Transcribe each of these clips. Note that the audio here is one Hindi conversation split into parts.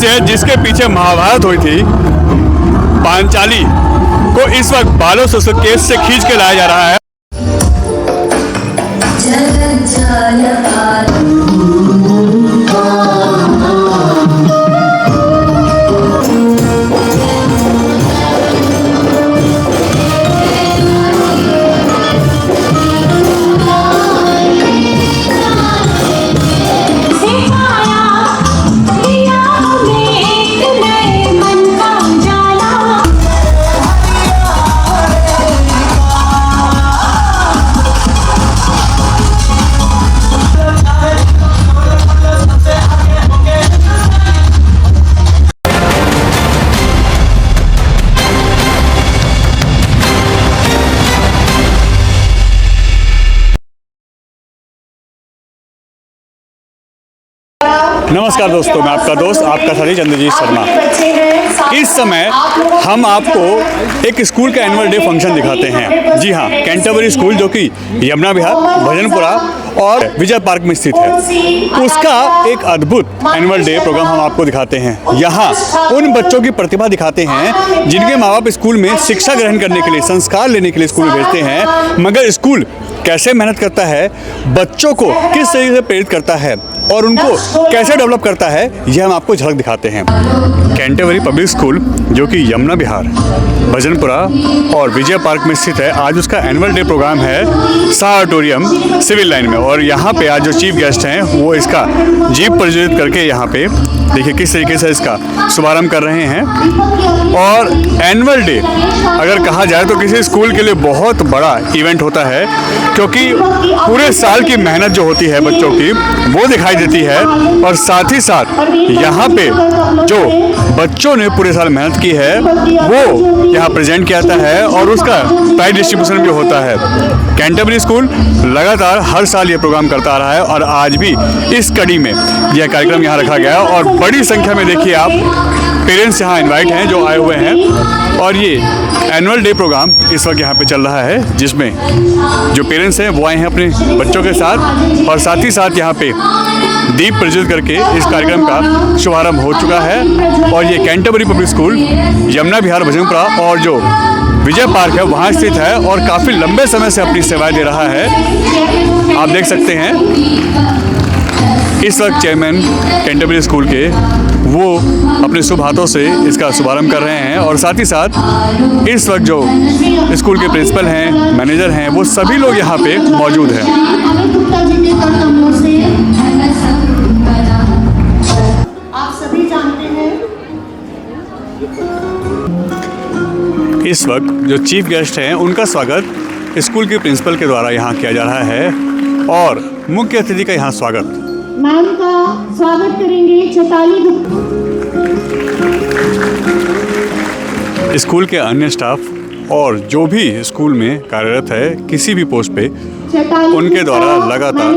दृश्य जिसके पीछे महाभारत हुई थी, पांचाली को इस वक्त बालों से उसके केस से खींच के लाया जा रहा है। नमस्कार दोस्तों, मैं आपका दोस्त आपका साथी चंद्रजीत शर्मा। इस समय हम आपको एक स्कूल का एनुअल डे फंक्शन दिखाते हैं। जी हाँ, कैंटरबरी स्कूल जो कि यमुना विहार, भजनपुरा और विजय पार्क में स्थित है, उसका एक अद्भुत एनुअल डे प्रोग्राम हम आपको दिखाते हैं। यहाँ उन बच्चों की प्रतिभा दिखाते हैं जिनके माँ बाप स्कूल में शिक्षा ग्रहण करने के लिए, संस्कार लेने के लिए स्कूल में भेजते हैं, मगर स्कूल कैसे मेहनत करता है, बच्चों को किस तरीके से प्रेरित करता है और उनको कैसे डेवलप करता है, यह हम आपको झलक दिखाते हैं। कैंटरबरी पब्लिक स्कूल जो कि यमुना विहार, भजनपुरा और विजय पार्क में स्थित है, आज उसका एनुअल डे प्रोग्राम है शाह ऑडिटोरियम सिविल लाइन में। और यहाँ पे आज जो चीफ गेस्ट हैं वो इसका जीप प्रज्वलित करके यहाँ पे देखिए किस तरीके से इसका शुभारंभ कर रहे हैं। और एनुअल डे अगर कहा जाए तो किसी स्कूल के लिए बहुत बड़ा इवेंट होता है, क्योंकि पूरे साल की मेहनत जो होती है बच्चों की वो दिखाई देती है, और साथ ही साथ यहाँ पे जो बच्चों ने पूरे साल मेहनत की है वो यहाँ प्रेजेंट किया जाता है और उसका प्राइज डिस्ट्रीब्यूशन भी होता है। कैंटरबरी स्कूल लगातार हर साल ये प्रोग्राम करता आ रहा है और आज भी इस कड़ी में यह कार्यक्रम यहाँ रखा गया और बड़ी संख्या में देखिए आप पेरेंट्स यहाँ इनवाइट हैं जो आए हुए हैं। और ये एनुअल डे प्रोग्राम इस वक्त यहाँ पे चल रहा है, जिसमें जो पेरेंट्स हैं वो आए हैं अपने बच्चों के साथ, और साथ ही साथ यहाँ पे दीप प्रज्वलित करके इस कार्यक्रम का शुभारंभ हो चुका है। और ये कैंटरबरी पब्लिक स्कूल यमुना विहार, भजनपुरा और जो विजय पार्क है वहाँ स्थित है और काफ़ी लंबे समय से अपनी सेवाएं दे रहा है। आप देख सकते हैं इस वक्त चेयरमैन कैंटरबरी स्कूल के वो अपने शुभ हाथों से इसका शुभारंभ कर रहे हैं, और साथ ही साथ इस वक्त जो स्कूल के प्रिंसिपल हैं, मैनेजर हैं, वो सभी लोग यहाँ पे मौजूद हैं। आप सभी जानते हैं इस वक्त जो चीफ गेस्ट हैं उनका स्वागत स्कूल के प्रिंसिपल के द्वारा यहाँ किया जा रहा है, और मुख्य अतिथि का यहाँ स्वागत मैम का स्वागत करेंगे चैताली स्कूल के अन्य स्टाफ और जो भी स्कूल में कार्यरत है किसी भी पोस्ट पे, उनके द्वारा लगातार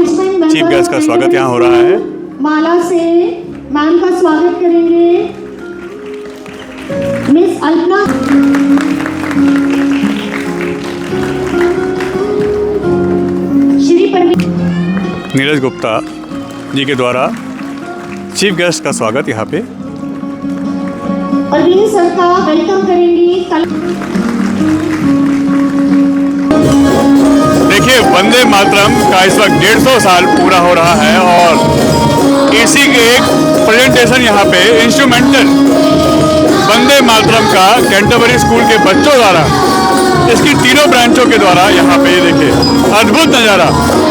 चीफ गेस्ट का स्वागत यहाँ हो रहा है। माला से मैम का स्वागत करेंगे मिस अल्पना। श्री नीरज गुप्ता जी के द्वारा चीफ गेस्ट का स्वागत यहाँ पे। अरविंद सर का वेलकम करेंगी। देखिए वंदे मातरम का इस वक्त 150 साल पूरा हो रहा है और इसी के एक प्रेजेंटेशन यहाँ पे इंस्ट्रूमेंटल वंदे मातरम का कैंटरबरी स्कूल के बच्चों द्वारा, इसकी तीनों ब्रांचों के द्वारा यहाँ पे ये देखिए अद्भुत नज़ारा,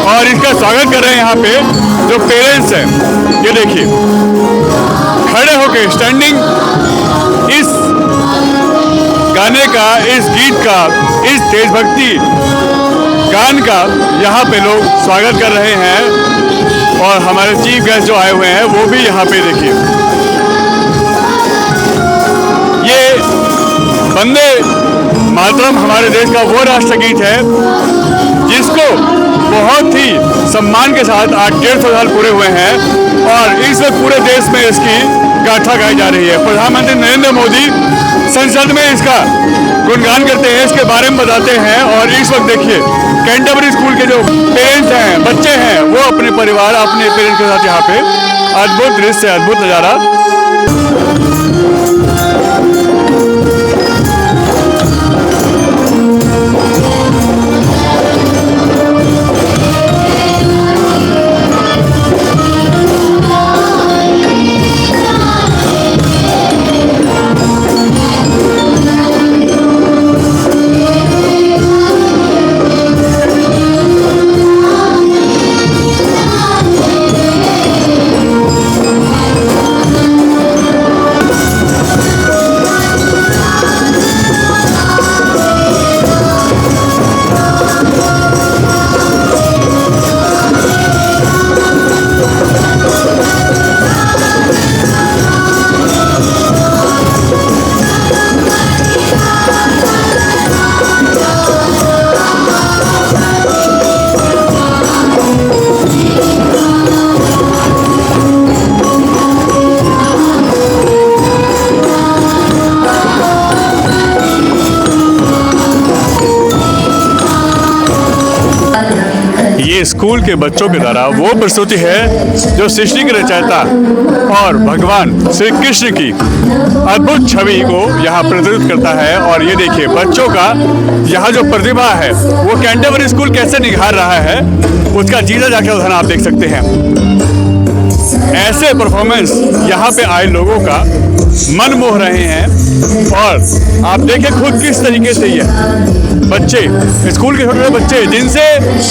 और इसका स्वागत कर रहे हैं यहाँ पे जो पेरेंट्स हैं। ये देखिए खड़े होके स्टैंडिंग इस गाने का, इस गीत का, इस देशभक्ति गान का यहाँ पे लोग स्वागत कर रहे हैं। और हमारे चीफ गेस्ट जो आए हुए हैं वो भी यहाँ पे देखिए, ये वंदे मातरम हमारे देश का वो राष्ट्रगीत है जिसको बहुत ही सम्मान के साथ आज 150 साल पूरे हुए हैं और इस वक्त पूरे देश में इसकी गाथा गाई जा रही है। प्रधानमंत्री नरेंद्र मोदी संसद में इसका गुणगान करते हैं, इसके बारे में बताते हैं। और इस वक्त देखिए कैंटरबरी स्कूल के जो पेरेंट्स हैं, बच्चे हैं, वो अपने परिवार, अपने पेरेंट्स के साथ यहाँ पे अद्भुत दृश्य, अद्भुत नज़ारा ये स्कूल के बच्चों के द्वारा वो प्रस्तुति है जो सृष्टि के रचयिता और भगवान श्री कृष्ण की अद्भुत छवि को यहाँ प्रदर्शित करता है। और ये देखिए बच्चों का यहाँ जो प्रतिभा है वो कैंटरबरी स्कूल कैसे निखार रहा है उसका जीता जागता उदाहरण आप देख सकते हैं। ऐसे परफॉर्मेंस यहाँ पे आए लोगों का मन मोह रहे हैं। और आप देखें खुद किस तरीके से ये बच्चे, स्कूल के छोटे बच्चे जिनसे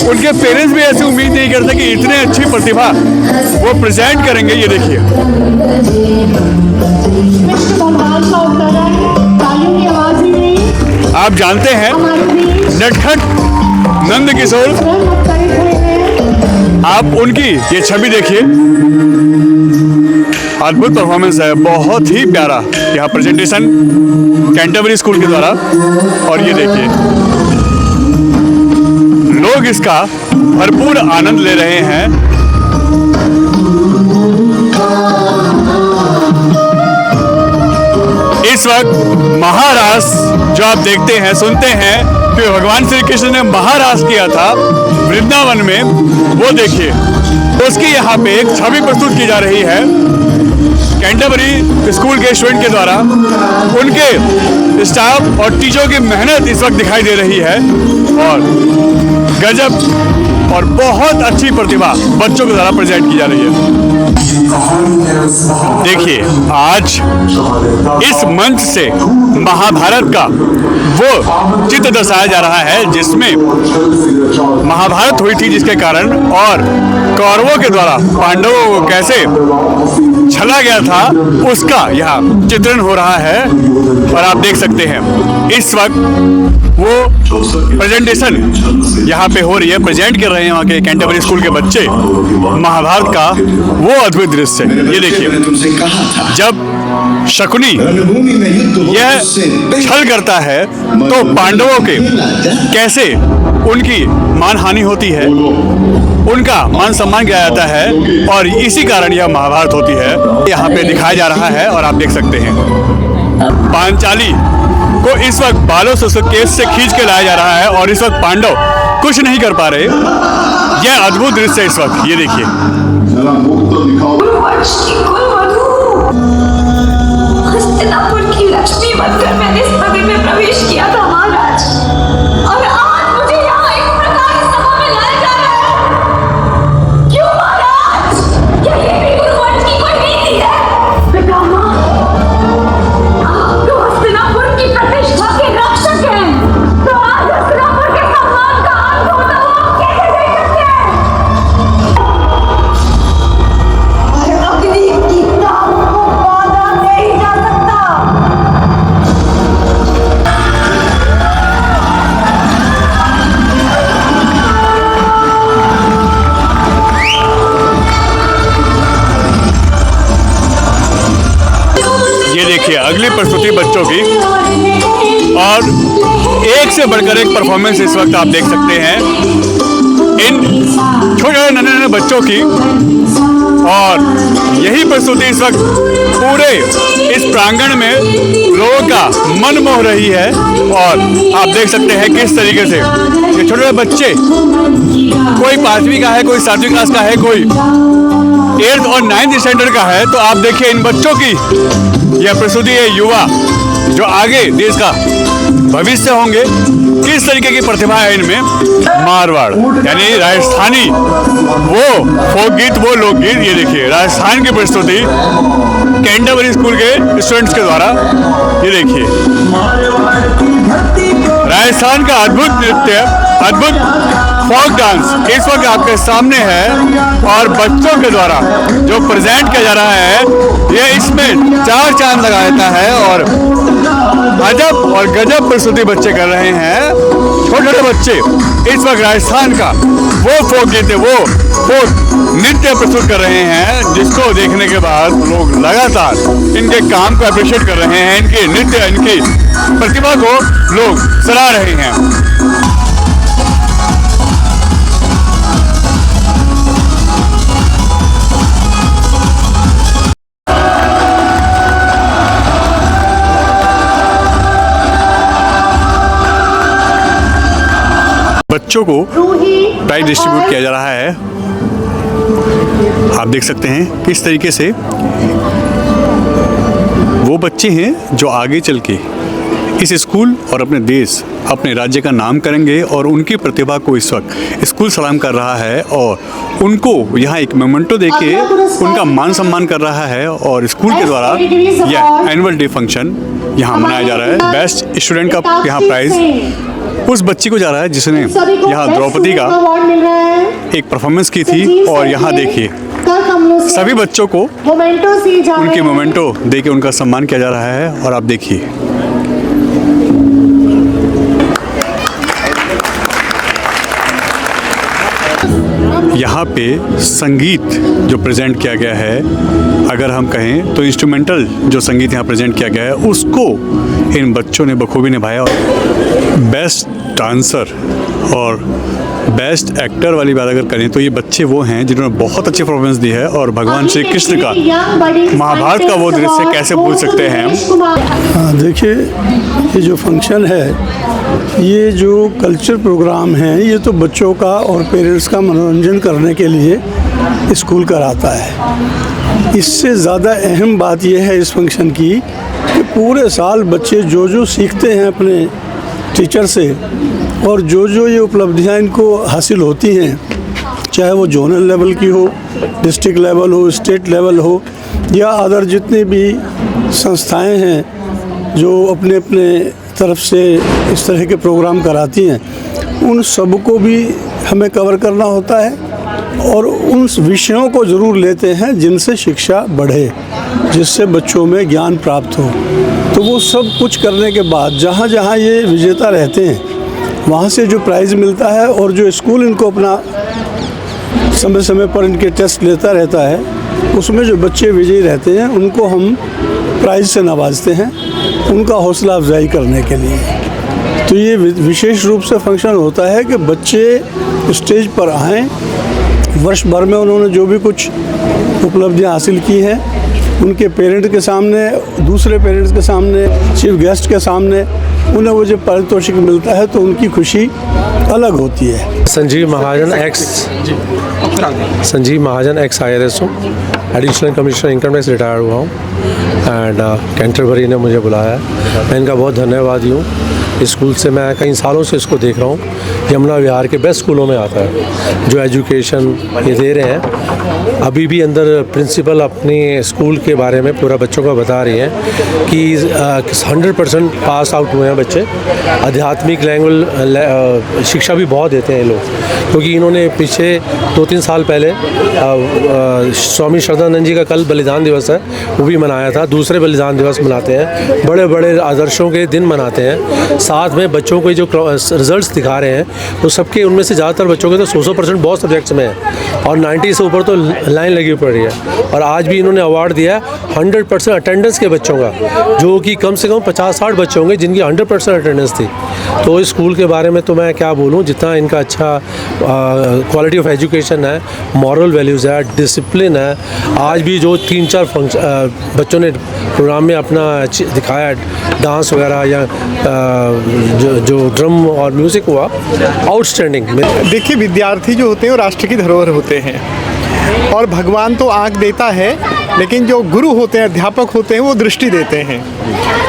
उनके पेरेंट्स भी ऐसी उम्मीद नहीं करते कि इतने अच्छी प्रतिभा वो प्रेजेंट करेंगे। ये देखिए आप जानते हैं नटखट नंद किशोर, आप उनकी ये छवि देखिए, अद्भुत परफॉर्मेंस है, बहुत ही प्यारा यहाँ प्रेजेंटेशन कैंटरबरी स्कूल के द्वारा। और ये देखिए लोग इसका भरपूर आनंद ले रहे हैं। इस वक्त महारास जो आप देखते हैं सुनते हैं कि भगवान श्री कृष्ण ने महारास किया था वृंदावन में, वो देखिए उसकी यहाँ पे एक छवि प्रस्तुत की जा रही है कैंटरबरी स्कूल के स्टूडेंट के द्वारा। उनके स्टाफ और टीचरों की मेहनत इस वक्त दिखाई दे रही है और गजब और बहुत अच्छी प्रतिभा बच्चों के द्वारा प्रेजेंट की जा रही है। देखिए आज इस मंच से महाभारत का वो चित्र दर्शाया जा रहा है जिसमें महाभारत हुई थी, जिसके कारण और कौरवों के द्वारा पांडवों को कैसे छला गया था उसका यहाँ चित्रण हो रहा है। और आप देख सकते हैं इस वक्त वो प्रेजेंटेशन यहाँ पे हो रही है, प्रेजेंट कर रहे हैं वहाँ के कैंटरबरी स्कूल के बच्चे महाभारत का वो अद्भुत दृश्य। ये देखिए जब शकुनी यह छल करता है तो पांडवों के कैसे उनकी मानहानि होती है, उनका मान सम्मान किया जाता है और इसी कारण यह महाभारत होती है यहाँ पे दिखाया जा रहा है। और आप देख सकते हैं पांचाली को इस वक्त बालों से केस से खींच के लाया जा रहा है और इस वक्त पांडव कुछ नहीं कर पा रहे। यह अद्भुत दृश्य है इस वक्त, ये देखिए। हस्तिनापुर की लक्ष्मी बनकर मैंने इस नगरी में प्रवेश किया था महाराज, और आज मुझे यहाँ एक प्रकार की सभा में लाया जा रहा है। क्यों महाराज? क्या ये भी गुरुवंश की कोई नीति है? पितामह, आप तो हस्तिनापुर की प्रतिष्ठा के रक्षक हैं, तो आज हस्तिनापुर के सम्मान का अंत होता हुआ आप कैसे देख सकते हैं? अग्नि की ताप को बांधा नहीं जा सकता। ये देखिए अगली प्रस्तुति बच्चों की और एक से बढ़कर एक परफॉर्मेंस इस वक्त आप देख सकते हैं इन छोटे नन्हे बच्चों की। और यही प्रस्तुति इस वक्त पूरे इस प्रांगण में लोगों का मन मोह रही है। और आप देख सकते हैं किस तरीके से ये छोटे बच्चे, कोई 5वीं का है, कोई 7वीं क्लास का है, कोई 8th और 9th स्टैंडर्ड का है, तो आप देखिए इन बच्चों की यह प्रस्तुति है। युवा जो आगे देश का भविष्य होंगे, किस तरीके की प्रतिभा है इनमें। मारवाड़ यानी राजस्थानी वो फोक गीत, वो लोकगीत, ये देखिए राजस्थान की प्रस्तुति कैंटरबरी स्कूल के स्टूडेंट्स के द्वारा। ये देखिए राजस्थान का अद्भुत नृत्य, अद्भुत फोक डांस इस वक्त आपके सामने है और बच्चों के द्वारा जो प्रेजेंट किया जा रहा है, ये इसमें 4 चांद लगा देता है और अजब और गजब प्रस्तुति बच्चे कर रहे हैं। छोटे छोटे बच्चे इस वक्त राजस्थान का वो फोक गीत है, वो फोक नृत्य प्रस्तुत कर रहे हैं, जिसको देखने के बाद लोग लगातार इनके काम को अप्रिशिएट कर रहे हैं, इनके नृत्य, इनकी प्रतिभा को लोग सराह रहे हैं। बच्चों को प्राइज डिस्ट्रीब्यूट किया जा रहा है। आप देख सकते हैं किस तरीके से वो बच्चे हैं जो आगे चल के इस स्कूल और अपने देश, अपने राज्य का नाम करेंगे और उनकी प्रतिभा को इस वक्त स्कूल सलाम कर रहा है और उनको यहाँ एक मोमेंटो देके उनका मान सम्मान कर रहा है। और स्कूल के द्वारा यह एनुअल डे फंक्शन यहाँ मनाया जा रहा है। बेस्ट स्टूडेंट का यहाँ प्राइज उस बच्ची को जा रहा है जिसने यहाँ द्रौपदी का एक परफॉर्मेंस की थी। और यहाँ देखिए सभी बच्चों को उनके मोमेंटो देके उनका सम्मान किया जा रहा है। और आप देखिए यहाँ पे संगीत जो प्रेजेंट किया गया है, अगर हम कहें तो इंस्ट्रूमेंटल जो संगीत यहाँ प्रेजेंट किया गया है, उसको इन बच्चों ने बखूबी निभाया। और बेस्ट डांसर और बेस्ट एक्टर वाली बात अगर करें तो ये बच्चे वो हैं जिन्होंने बहुत अच्छी परफॉर्मेंस दी है। और भगवान श्री कृष्ण का महाभारत का वो दृश्य कैसे भूल सकते हैं हम। देखिए ये जो फंक्शन है, ये जो कल्चर प्रोग्राम है, ये तो बच्चों का और पेरेंट्स का मनोरंजन करने के लिए स्कूल कराता है। इससे ज़्यादा अहम बात यह है इस फंक्शन की कि पूरे साल बच्चे जो जो सीखते हैं अपने टीचर से और जो जो ये उपलब्धियां इनको हासिल होती हैं, चाहे वो जोनल लेवल की हो, डिस्ट्रिक्ट लेवल हो, स्टेट लेवल हो या अदर जितनी भी संस्थाएं हैं जो अपने अपने तरफ से इस तरह के प्रोग्राम कराती हैं, उन सबको भी हमें कवर करना होता है और उन विषयों को ज़रूर लेते हैं जिनसे शिक्षा बढ़े, जिससे बच्चों में ज्ञान प्राप्त हो। तो वो सब कुछ करने के बाद जहाँ जहाँ ये विजेता रहते हैं वहाँ से जो प्राइज़ मिलता है और जो स्कूल इनको अपना समय समय पर इनके टेस्ट लेता रहता है, उसमें जो बच्चे विजयी रहते हैं उनको हम प्राइज़ से नवाजते हैं, उनका हौसला अफजाई करने के लिए। तो ये विशेष रूप से फंक्शन होता है कि बच्चे स्टेज पर आएँ, वर्ष भर में उन्होंने जो भी कुछ उपलब्धियां हासिल की हैं उनके पेरेंट के सामने, दूसरे पेरेंट्स के सामने, चीफ गेस्ट के सामने उन्हें वो जब पारितोषिक मिलता है तो उनकी खुशी अलग होती है। संजीव महाजन एक्स IRS हूँ, additional commissioner income tax retired हुआ हूँ एंड कैंटरबरी ने मुझे बुलाया। मैं इनका बहुत धन्यवादी हूँ। इस स्कूल से मैं कई सालों से इसको देख रहा हूँ। यमुना विहार के बेस्ट स्कूलों में आता है जो एजुकेशन ये दे रहे हैं। अभी भी अंदर प्रिंसिपल अपनी स्कूल के बारे में पूरा बच्चों को बता रही हैं कि 100% पास आउट हुए हैं बच्चे। आध्यात्मिक लैंग्वेज शिक्षा भी बहुत देते हैं ये लोग, क्योंकि इन्होंने पीछे 2-3 साल पहले स्वामी श्रद्धानंद जी का कल बलिदान दिवस है, वो भी मनाया था। दूसरे बलिदान दिवस मनाते हैं, बड़े बड़े आदर्शों के दिन मनाते हैं। साथ में बच्चों को जो रिजल्ट्स दिखा रहे हैं वो सबके, उनमें से ज़्यादातर बच्चों के तो 100% बहुत सब्जेक्ट्स में है और 90 से ऊपर तो लाइन लगी पड़ी है। और आज भी इन्होंने अवार्ड दिया है 100% अटेंडेंस के बच्चों का, जो कि कम से कम 50-60 बच्चे होंगे जिनकी 100% अटेंडेंस थी। तो इस स्कूल के बारे में तो मैं क्या बोलूँ, जितना इनका अच्छा क्वालिटी ऑफ एजुकेशन है, मॉरल वैल्यूज़ है, डिसिप्लिन है। आज भी जो 3-4 बच्चों ने प्रोग्राम में अपना दिखाया, डांस वगैरह या जो ड्रम और म्यूज़िक हुआ, आउटस्टैंडिंग। देखिए, विद्यार्थी जो होते हैं वो राष्ट्र की धरोहर होते हैं। और भगवान तो आँख देता है, लेकिन जो गुरु होते हैं, अध्यापक होते हैं, वो दृष्टि देते हैं।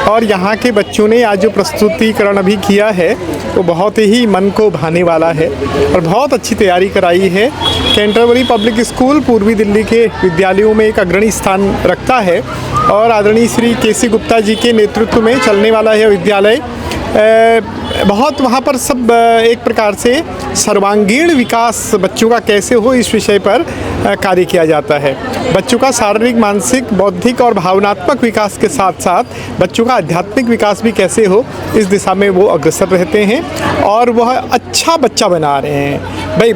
और यहाँ के बच्चों ने आज जो प्रस्तुतिकरण अभी किया है वो बहुत ही मन को भाने वाला है और बहुत अच्छी तैयारी कराई है। कैंटरबरी पब्लिक स्कूल पूर्वी दिल्ली के विद्यालयों में एक अग्रणी स्थान रखता है और आदरणीय श्री केसी गुप्ता जी के नेतृत्व में चलने वाला है विद्यालय। बहुत वहाँ पर सब एक प्रकार से सर्वांगीण विकास बच्चों का कैसे हो इस विषय पर कार्य किया जाता है। बच्चों का शारीरिक, मानसिक, बौद्धिक और भावनात्मक विकास के साथ साथ बच्चों का आध्यात्मिक विकास भी कैसे हो, इस दिशा में वो अग्रसर रहते हैं और वह अच्छा बच्चा बना रहे हैं। भाई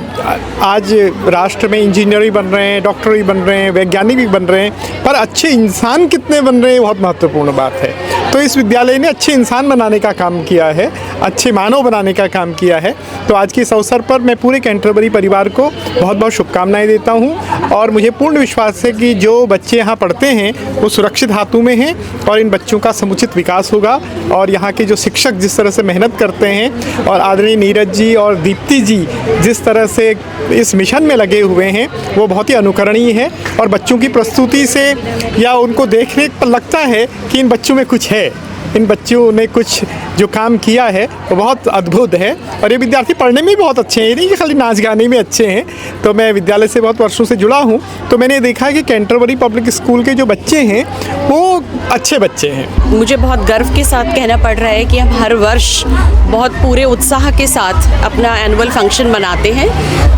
आज राष्ट्र में इंजीनियर भी बन रहे हैं, डॉक्टर भी बन रहे हैं, वैज्ञानिक भी बन रहे हैं, पर अच्छे इंसान कितने बन रहे हैं बहुत महत्वपूर्ण बात है। तो इस विद्यालय ने अच्छे इंसान बनाने का काम किया है, अच्छे मानव बनाने का काम किया है। तो आज के इस अवसर पर मैं पूरे कैंटरबरी परिवार को बहुत बहुत शुभकामनाएं देता हूं और मुझे पूर्ण विश्वास है कि जो बच्चे यहाँ पढ़ते हैं वो सुरक्षित हाथों में हैं और इन बच्चों का समुचित विकास होगा। और यहाँ के जो शिक्षक जिस तरह से मेहनत करते हैं और आदरणीय नीरज जी और दीप्ति जी जिस तरह से इस मिशन में लगे हुए हैं वो बहुत ही अनुकरणीय है। और बच्चों की प्रस्तुति से या उनको देखने पर लगता है कि इन बच्चों में कुछ है, इन बच्चों ने कुछ जो काम किया है वो बहुत अद्भुत है। और ये विद्यार्थी पढ़ने में भी बहुत अच्छे हैं, ये नहीं कि खाली नाच गाने में अच्छे हैं। तो मैं विद्यालय से बहुत वर्षों से जुड़ा हूँ, तो मैंने देखा है कि कैंटरबरी पब्लिक स्कूल के जो बच्चे हैं वो अच्छे बच्चे हैं। मुझे बहुत गर्व के साथ कहना पड़ रहा है कि हम हर वर्ष बहुत पूरे उत्साह के साथ अपना एनुअल फंक्शन मनाते हैं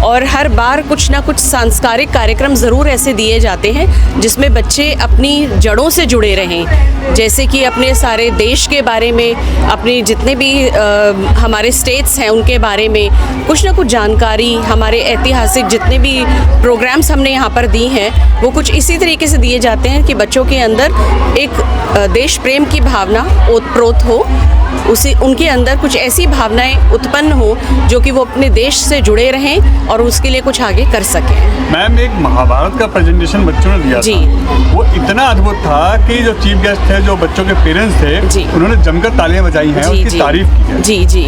और हर बार कुछ ना कुछ सांस्कृतिक कार्यक्रम ज़रूर ऐसे दिए जाते हैं जिसमें बच्चे अपनी जड़ों से जुड़े रहें। जैसे कि अपने सारे देश के बारे में, अपने जितने भी हमारे स्टेट्स हैं उनके बारे में कुछ ना कुछ जानकारी, हमारे ऐतिहासिक जितने भी प्रोग्राम्स हमने यहाँ पर दी हैं वो कुछ इसी तरीके से दिए जाते हैं कि बच्चों के अंदर एक देश प्रेम की भावना ओतप्रोत हो, उनके अंदर कुछ ऐसी भावनाएं उत्पन्न हो जो कि वो अपने देश से जुड़े रहें और उसके लिए कुछ आगे कर सकें। मैम, एक महाभारत का प्रेजेंटेशन बच्चों ने दिया जी। था, वो इतना अद्भुत था कि जो चीफ गेस्ट थे, जो बच्चों के पेरेंट्स थे, जी। उन्होंने जमकर तालियां बजाई हैं और उसकी तारीफ की है। जी जी,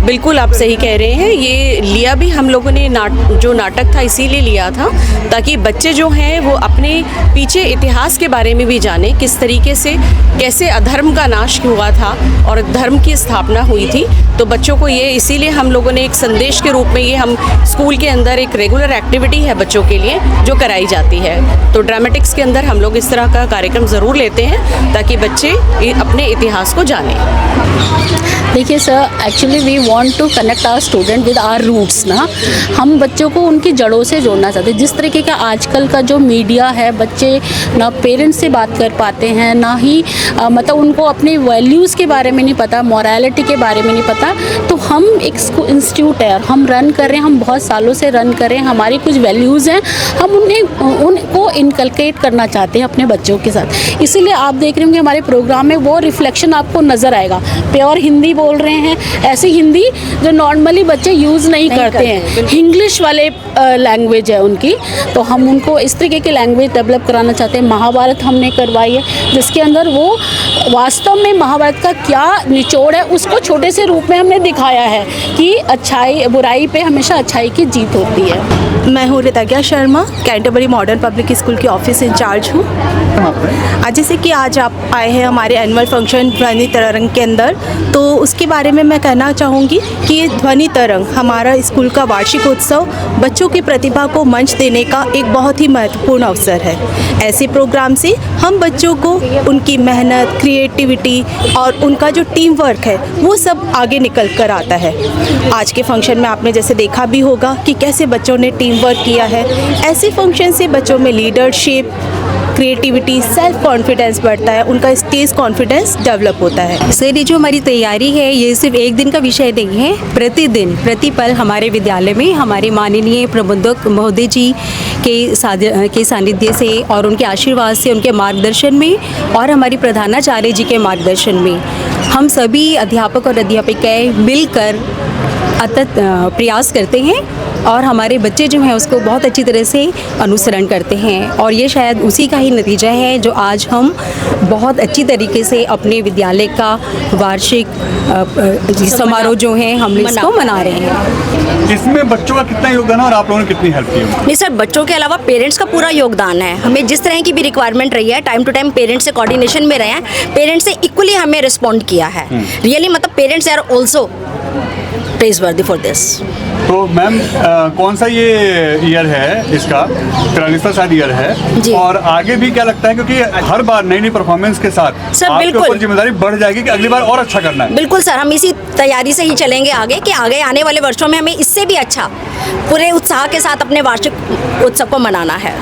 बिल्कुल आप सही कह रहे हैं। ये लिया भी हम लोगों ने जो नाटक था इसीलिए लिया था ताकि बच्चे जो हैं वो अपने पीछे इतिहास के बारे में भी जाने, किस तरीके से कैसे अधर्म का नाश हुआ था और धर्म की स्थापना हुई थी। तो बच्चों को ये इसीलिए हम लोगों ने एक संदेश के रूप में ये हम स्कूल के अंदर एक रेगुलर एक्टिविटी है बच्चों के लिए जो कराई जाती है। तो ड्रामेटिक्स के अंदर हम लोग इस तरह का कार्यक्रम ज़रूर लेते हैं ताकि बच्चे अपने इतिहास को जानें। देखिए sir, actually we want to connect our student with our roots ना। हम बच्चों को उनकी जड़ों से जोड़ना चाहते हैं। जिस तरीके का आजकल का जो मीडिया है, बच्चे ना पेरेंट्स से बात कर पाते हैं, ना ही मतलब उनको अपने वैल्यूज़ के बारे में नहीं पता, मॉरलिटी के बारे में नहीं पता। तो हम एक इंस्टीट्यूट है और हम रन कर रहे हैं, हम बहुत सालों से रन कर रहे हैं। हमारी कुछ वैल्यूज़ हैं, हम उनको इनकलकेट करना चाहते हैं अपने बच्चों के साथ। इसीलिए आप देख रहे होंगे हमारे प्रोग्राम में वो रिफ्लेक्शन आपको नज़र आएगा। प्योर हिंदी बोल रहे हैं, ऐसी हिंदी जो नॉर्मली बच्चे यूज़ नहीं करते हैं, इंग्लिश वाले लैंग्वेज है उनकी। तो हम उनको इस तरीके की लैंग्वेज डेवलप कराना चाहते हैं। महाभारत हमने करवाई है जिसके अंदर वो वास्तव में महाभारत का क्या निचोड़ है उसको छोटे से रूप में हमने दिखाया है कि अच्छाई बुराई पे हमेशा अच्छाई की जीत होती है। मैं हूँ Ritagya Sharma, Canterbury modern public school की ऑफिस इंचार्ज हूँ। आज जैसे कि आज आप आए हैं हमारे एनुअल फंक्शन ध्वनि तरंग के अंदर, तो उसके बारे में मैं कहना चाहूँगी कि ये ध्वनि तरंग हमारा स्कूल का वार्षिक उत्सव बच्चों की प्रतिभा को मंच देने का एक बहुत ही महत्वपूर्ण अवसर है। ऐसे प्रोग्राम से हम बच्चों को उनकी मेहनत, क्रिएटिविटी और उनका जो टीम वर्क है वो सब आगे निकल कर आता है। आज के फंक्शन में आपने जैसे देखा भी होगा कि कैसे बच्चों ने टीम वर्क किया है। ऐसे फंक्शन से बच्चों में लीडरशिप, क्रिएटिविटी, सेल्फ कॉन्फिडेंस बढ़ता है, उनका स्टेज कॉन्फिडेंस डेवलप होता है। सर, ये जो हमारी तैयारी है ये सिर्फ एक दिन का विषय नहीं है। प्रतिदिन प्रतिपल हमारे विद्यालय में हमारे माननीय प्रबंधक महोदय जी के सानिध्य से और उनके आशीर्वाद से, उनके मार्गदर्शन में और हमारी प्रधानाचार्य जी के मार्गदर्शन में हम सभी अध्यापक और अध्यापिकाएँ मिलकर अथक प्रयास करते हैं और हमारे बच्चे जो हैं उसको बहुत अच्छी तरह से अनुसरण करते हैं और ये शायद उसी का ही नतीजा है जो आज हम बहुत अच्छी तरीके से अपने विद्यालय का वार्षिक समारोह जो है हम इसको मना रहे हैं। इसमें बच्चों का कितना योगदान है और आप लोगों ने कितनी हेल्प की है? नहीं सर, बच्चों के अलावा पेरेंट्स का पूरा योगदान है। हमें जिस तरह की भी रिक्वायरमेंट रही है, टाइम टू टाइम पेरेंट्स से कोऑर्डिनेशन में रहे हैं, पेरेंट्स से इक्वली हमें रिस्पॉन्ड किया है। रियली मतलब parents are also praiseworthy for this. तो मैम कौन सा ये ईयर है इसका? 43वां शायद ईयर है जी। और आगे भी क्या लगता है, क्योंकि हर बार नई नई परफॉर्मेंस के साथ सर, आपके बिल्कुल। ऊपर जिम्मेदारी बढ़ जाएगी कि अगली बार और अच्छा करना है। बिल्कुल सर, हम इसी तैयारी से ही चलेंगे आगे कि आगे आने वाले वर्षों में हमें इससे भी अच्छा पूरे उत्साह के साथ अपने वार्षिक उत्सव को मनाना है।